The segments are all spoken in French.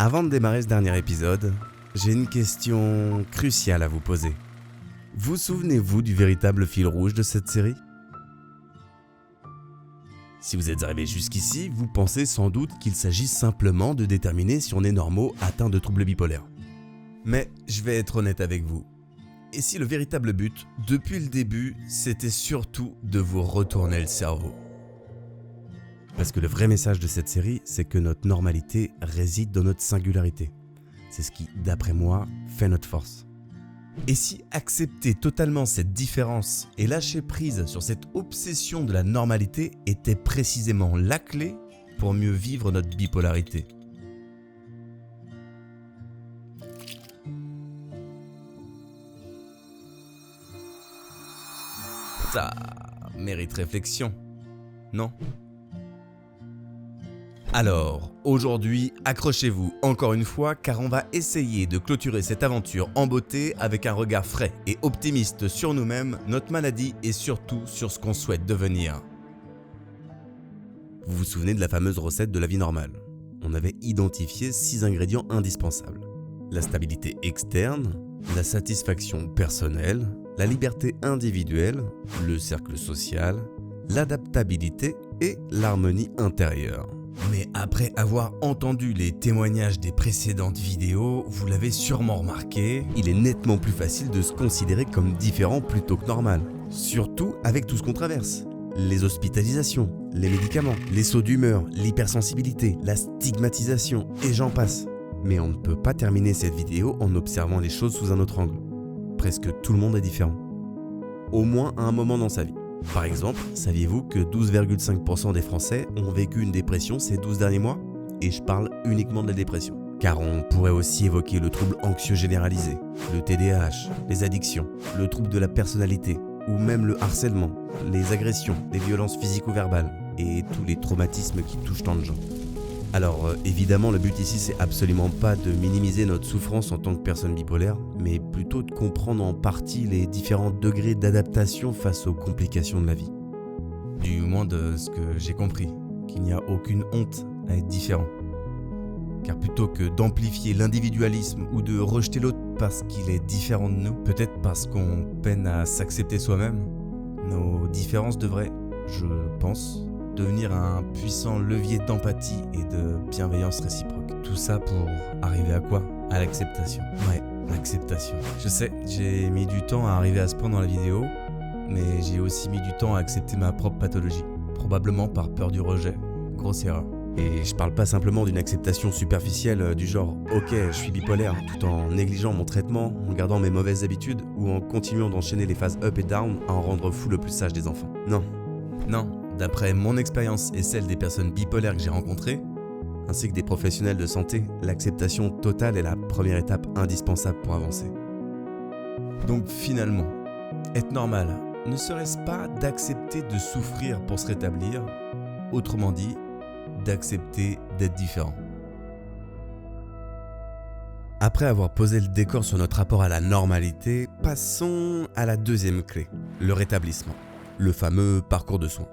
Avant de démarrer ce dernier épisode, j'ai une question cruciale à vous poser. Vous souvenez-vous du véritable fil rouge de cette série ? Si vous êtes arrivé jusqu'ici, vous pensez sans doute qu'il s'agit simplement de déterminer si on est normaux atteints de troubles bipolaires. Mais je vais être honnête avec vous. Et si le véritable but, depuis le début, c'était surtout de vous retourner le cerveau ? Parce que le vrai message de cette série, c'est que notre normalité réside dans notre singularité. C'est ce qui, d'après moi, fait notre force. Et si accepter totalement cette différence et lâcher prise sur cette obsession de la normalité était précisément la clé pour mieux vivre notre bipolarité ? Ça mérite réflexion, non ? Alors, aujourd'hui, accrochez-vous encore une fois car on va essayer de clôturer cette aventure en beauté avec un regard frais et optimiste sur nous-mêmes, notre maladie et surtout sur ce qu'on souhaite devenir. Vous vous souvenez de la fameuse recette de la vie normale ? On avait identifié 6 ingrédients indispensables. La stabilité externe, la satisfaction personnelle, la liberté individuelle, le cercle social, l'adaptabilité et l'harmonie intérieure. Mais après avoir entendu les témoignages des précédentes vidéos, vous l'avez sûrement remarqué, il est nettement plus facile de se considérer comme différent plutôt que normal. Surtout avec tout ce qu'on traverse. Les hospitalisations, les médicaments, les sauts d'humeur, l'hypersensibilité, la stigmatisation, et j'en passe. Mais on ne peut pas terminer cette vidéo en observant les choses sous un autre angle. Presque tout le monde est différent. Au moins à un moment dans sa vie. Par exemple, saviez-vous que 12,5% des Français ont vécu une dépression ces 12 derniers mois ? Et je parle uniquement de la dépression. Car on pourrait aussi évoquer le trouble anxieux généralisé, le TDAH, les addictions, le trouble de la personnalité, ou même le harcèlement, les agressions, les violences physiques ou verbales, et tous les traumatismes qui touchent tant de gens. Alors évidemment, le but ici, c'est absolument pas de minimiser notre souffrance en tant que personne bipolaire, mais plutôt de comprendre en partie les différents degrés d'adaptation face aux complications de la vie. Du moins de ce que j'ai compris, qu'il n'y a aucune honte à être différent. Car plutôt que d'amplifier l'individualisme ou de rejeter l'autre parce qu'il est différent de nous, peut-être parce qu'on peine à s'accepter soi-même, nos différences devraient, je pense, devenir un puissant levier d'empathie et de bienveillance réciproque. Tout ça pour arriver à quoi ? À l'acceptation. Ouais, l'acceptation. Je sais, j'ai mis du temps à arriver à ce point dans la vidéo, mais j'ai aussi mis du temps à accepter ma propre pathologie. Probablement par peur du rejet. Grosse erreur. Et je parle pas simplement d'une acceptation superficielle du genre « Ok, je suis bipolaire » tout en négligeant mon traitement, en gardant mes mauvaises habitudes ou en continuant d'enchaîner les phases up et down à en rendre fou le plus sage des enfants. Non. D'après mon expérience et celle des personnes bipolaires que j'ai rencontrées, ainsi que des professionnels de santé, l'acceptation totale est la première étape indispensable pour avancer. Donc finalement, être normal, ne serait-ce pas d'accepter de souffrir pour se rétablir, autrement dit, d'accepter d'être différent. Après avoir posé le décor sur notre rapport à la normalité, passons à la deuxième clé, le rétablissement, le fameux parcours de soins.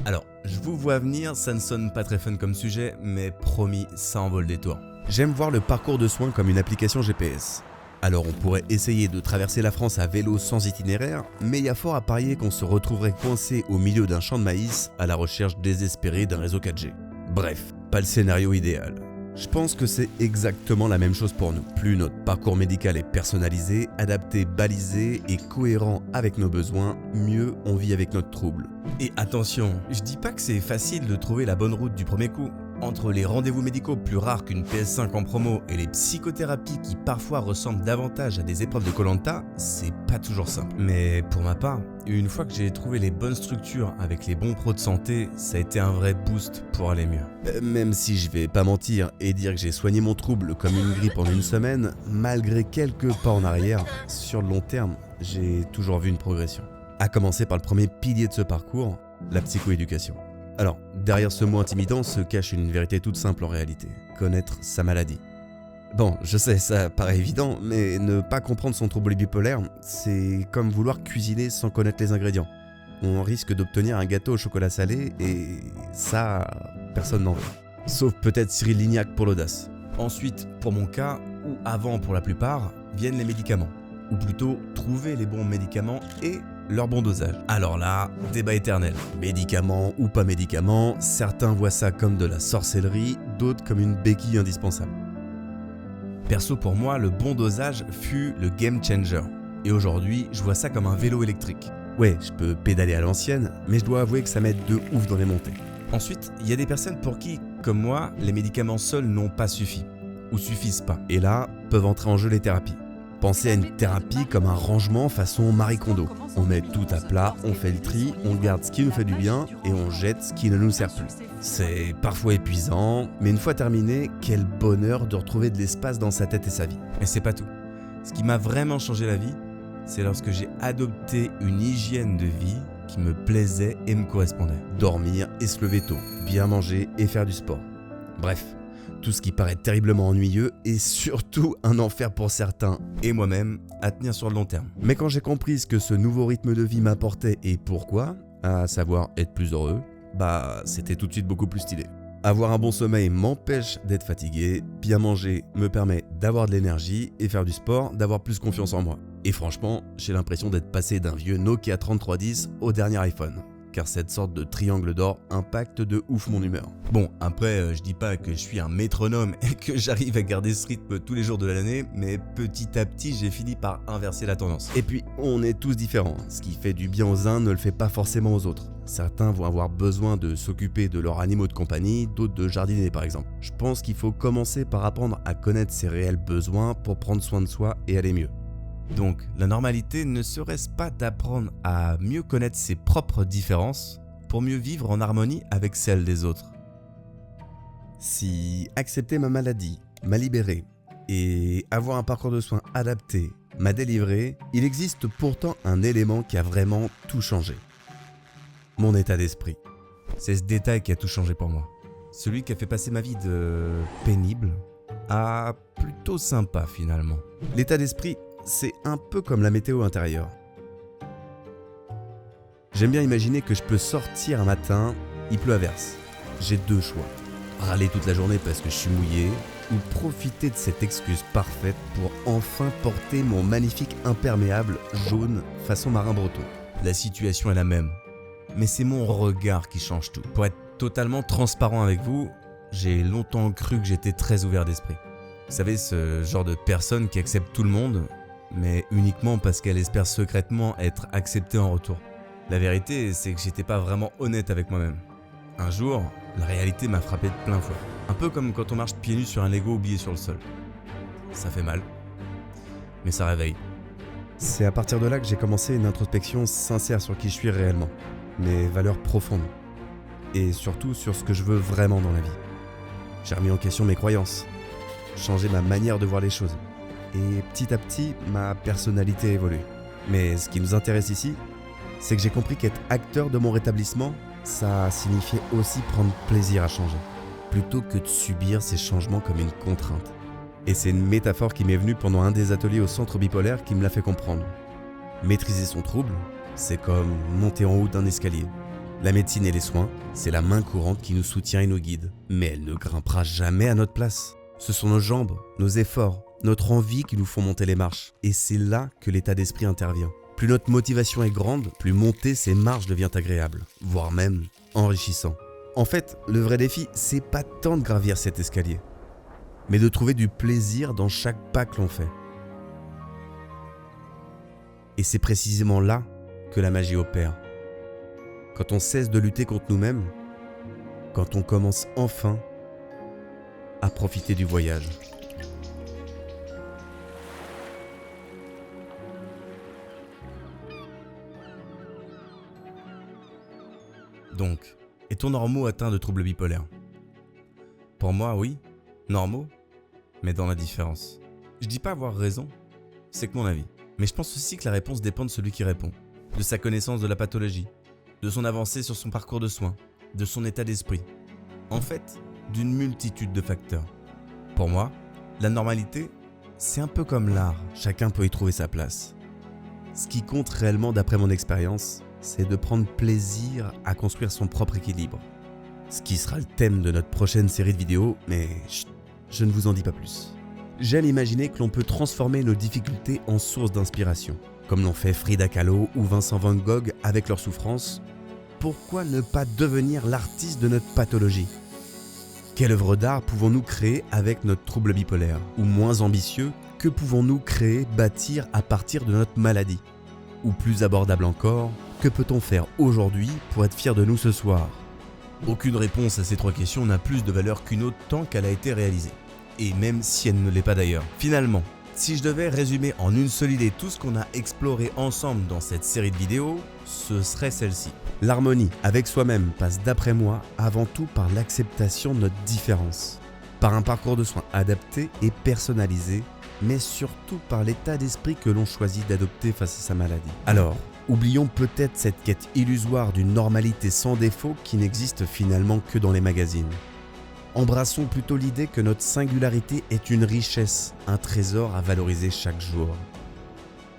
Alors, je vous vois venir, ça ne sonne pas très fun comme sujet, mais promis, ça en vaut le détour. J'aime voir le parcours de soins comme une application GPS. Alors on pourrait essayer de traverser la France à vélo sans itinéraire, mais il y a fort à parier qu'on se retrouverait coincé au milieu d'un champ de maïs à la recherche désespérée d'un réseau 4G. Bref, pas le scénario idéal. Je pense que c'est exactement la même chose pour nous. Plus notre parcours médical est personnalisé, adapté, balisé et cohérent avec nos besoins, mieux on vit avec notre trouble. Et attention, je dis pas que c'est facile de trouver la bonne route du premier coup. Entre les rendez-vous médicaux plus rares qu'une PS5 en promo et les psychothérapies qui parfois ressemblent davantage à des épreuves de Koh-Lanta, c'est pas toujours simple. Mais pour ma part, une fois que j'ai trouvé les bonnes structures avec les bons pros de santé, ça a été un vrai boost pour aller mieux. Même si je vais pas mentir et dire que j'ai soigné mon trouble comme une grippe en une semaine, malgré quelques pas en arrière, sur le long terme, j'ai toujours vu une progression. À commencer par le premier pilier de ce parcours, la psychoéducation. Alors, derrière ce mot intimidant se cache une vérité toute simple en réalité, connaître sa maladie. Bon, je sais, ça paraît évident, mais ne pas comprendre son trouble bipolaire, c'est comme vouloir cuisiner sans connaître les ingrédients. On risque d'obtenir un gâteau au chocolat salé, et ça, personne n'en veut. Sauf peut-être Cyril Lignac pour l'audace. Ensuite, pour mon cas, ou avant pour la plupart, viennent les médicaments. Ou plutôt, trouver les bons médicaments et leur bon dosage. Alors là, débat éternel. Médicaments ou pas médicaments, certains voient ça comme de la sorcellerie, d'autres comme une béquille indispensable. Perso, pour moi, le bon dosage fut le game changer. Et aujourd'hui, je vois ça comme un vélo électrique. Ouais, je peux pédaler à l'ancienne, mais je dois avouer que ça m'aide de ouf dans les montées. Ensuite, il y a des personnes pour qui, comme moi, les médicaments seuls n'ont pas suffi, ou suffisent pas. Et là, peuvent entrer en jeu les thérapies. Pensez à une thérapie comme un rangement façon Marie Kondo. On met tout à plat, on fait le tri, on garde ce qui nous fait du bien et on jette ce qui ne nous sert plus. C'est parfois épuisant, mais une fois terminé, quel bonheur de retrouver de l'espace dans sa tête et sa vie. Et c'est pas tout. Ce qui m'a vraiment changé la vie, c'est lorsque j'ai adopté une hygiène de vie qui me plaisait et me correspondait. Dormir et se lever tôt, bien manger et faire du sport. Bref, tout ce qui paraît terriblement ennuyeux et surtout un enfer pour certains et moi-même à tenir sur le long terme. Mais quand j'ai compris ce que ce nouveau rythme de vie m'apportait et pourquoi, à savoir être plus heureux, c'était tout de suite beaucoup plus stylé. Avoir un bon sommeil m'empêche d'être fatigué, bien manger me permet d'avoir de l'énergie et faire du sport, d'avoir plus confiance en moi. Et franchement, j'ai l'impression d'être passé d'un vieux Nokia 3310 au dernier iPhone. Car cette sorte de triangle d'or impacte de ouf mon humeur. Bon, après, je dis pas que je suis un métronome et que j'arrive à garder ce rythme tous les jours de l'année, mais petit à petit, j'ai fini par inverser la tendance. Et puis, on est tous différents. Ce qui fait du bien aux uns ne le fait pas forcément aux autres. Certains vont avoir besoin de s'occuper de leurs animaux de compagnie, d'autres de jardiner par exemple. Je pense qu'il faut commencer par apprendre à connaître ses réels besoins pour prendre soin de soi et aller mieux. Donc, la normalité ne serait-ce pas d'apprendre à mieux connaître ses propres différences pour mieux vivre en harmonie avec celles des autres? Si accepter ma maladie m'a libéré et avoir un parcours de soins adapté m'a délivré, il existe pourtant un élément qui a vraiment tout changé. Mon état d'esprit. C'est ce détail qui a tout changé pour moi. Celui qui a fait passer ma vie de pénible à plutôt sympa finalement. L'état d'esprit, c'est un peu comme la météo intérieure. J'aime bien imaginer que je peux sortir un matin, il pleut à verse. J'ai deux choix. Râler toute la journée parce que je suis mouillé ou profiter de cette excuse parfaite pour enfin porter mon magnifique imperméable jaune façon marin breton. La situation est la même, mais c'est mon regard qui change tout. Pour être totalement transparent avec vous, j'ai longtemps cru que j'étais très ouvert d'esprit. Vous savez, ce genre de personne qui accepte tout le monde, mais uniquement parce qu'elle espère secrètement être acceptée en retour. La vérité, c'est que j'étais pas vraiment honnête avec moi-même. Un jour, la réalité m'a frappé de plein fouet. Un peu comme quand on marche pieds nus sur un Lego oublié sur le sol. Ça fait mal, mais ça réveille. C'est à partir de là que j'ai commencé une introspection sincère sur qui je suis réellement, mes valeurs profondes, et surtout sur ce que je veux vraiment dans la vie. J'ai remis en question mes croyances, changé ma manière de voir les choses. Et petit à petit, ma personnalité a évolué. Mais ce qui nous intéresse ici, c'est que j'ai compris qu'être acteur de mon rétablissement, ça signifiait aussi prendre plaisir à changer, plutôt que de subir ces changements comme une contrainte. Et c'est une métaphore qui m'est venue pendant un des ateliers au centre bipolaire qui me l'a fait comprendre. Maîtriser son trouble, c'est comme monter en haut d'un escalier. La médecine et les soins, c'est la main courante qui nous soutient et nous guide. Mais elle ne grimpera jamais à notre place. Ce sont nos jambes, nos efforts, notre envie qui nous font monter les marches. Et c'est là que l'état d'esprit intervient. Plus notre motivation est grande, plus monter ces marches devient agréable, voire même enrichissant. En fait, le vrai défi, c'est pas tant de gravir cet escalier, mais de trouver du plaisir dans chaque pas que l'on fait. Et c'est précisément là que la magie opère. Quand on cesse de lutter contre nous-mêmes, quand on commence enfin à profiter du voyage. Donc, est-on normaux atteints de troubles bipolaires? Pour moi, oui, normaux, mais dans la différence. Je dis pas avoir raison, c'est que mon avis. Mais je pense aussi que la réponse dépend de celui qui répond, de sa connaissance de la pathologie, de son avancée sur son parcours de soins, de son état d'esprit. En fait, d'une multitude de facteurs. Pour moi, la normalité, c'est un peu comme l'art, chacun peut y trouver sa place. Ce qui compte réellement d'après mon expérience, c'est de prendre plaisir à construire son propre équilibre. Ce qui sera le thème de notre prochaine série de vidéos, mais chut, je ne vous en dis pas plus. J'aime imaginer que l'on peut transformer nos difficultés en source d'inspiration, comme l'ont fait Frida Kahlo ou Vincent van Gogh avec leur souffrance. Pourquoi ne pas devenir l'artiste de notre pathologie ? Quelle œuvre d'art pouvons-nous créer avec notre trouble bipolaire ? Ou moins ambitieux, que pouvons-nous créer, bâtir à partir de notre maladie ? Ou plus abordable encore, que peut-on faire aujourd'hui pour être fier de nous ce soir ? Aucune réponse à ces 3 questions n'a plus de valeur qu'une autre tant qu'elle a été réalisée. Et même si elle ne l'est pas d'ailleurs. Finalement, si je devais résumer en une seule idée tout ce qu'on a exploré ensemble dans cette série de vidéos, ce serait celle-ci. L'harmonie avec soi-même passe d'après moi avant tout par l'acceptation de notre différence, par un parcours de soins adapté et personnalisé, mais surtout par l'état d'esprit que l'on choisit d'adopter face à sa maladie. Alors, oublions peut-être cette quête illusoire d'une normalité sans défaut qui n'existe finalement que dans les magazines. Embrassons plutôt l'idée que notre singularité est une richesse, un trésor à valoriser chaque jour.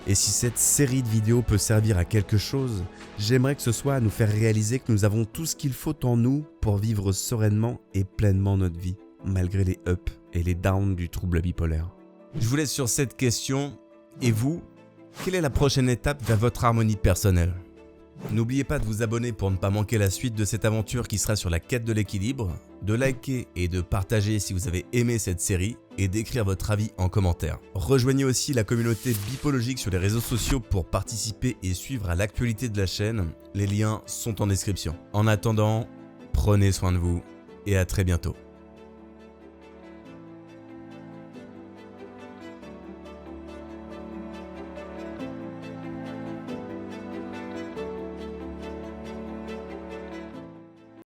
Et si cette série de vidéos peut servir à quelque chose, j'aimerais que ce soit à nous faire réaliser que nous avons tout ce qu'il faut en nous pour vivre sereinement et pleinement notre vie, malgré les ups et les downs du trouble bipolaire. Je vous laisse sur cette question. Et vous, quelle est la prochaine étape vers votre harmonie personnelle ? N'oubliez pas de vous abonner pour ne pas manquer la suite de cette aventure qui sera sur la quête de l'équilibre, de liker et de partager si vous avez aimé cette série et d'écrire votre avis en commentaire. Rejoignez aussi la communauté bipologique sur les réseaux sociaux pour participer et suivre à l'actualité de la chaîne. Les liens sont en description. En attendant, prenez soin de vous et à très bientôt.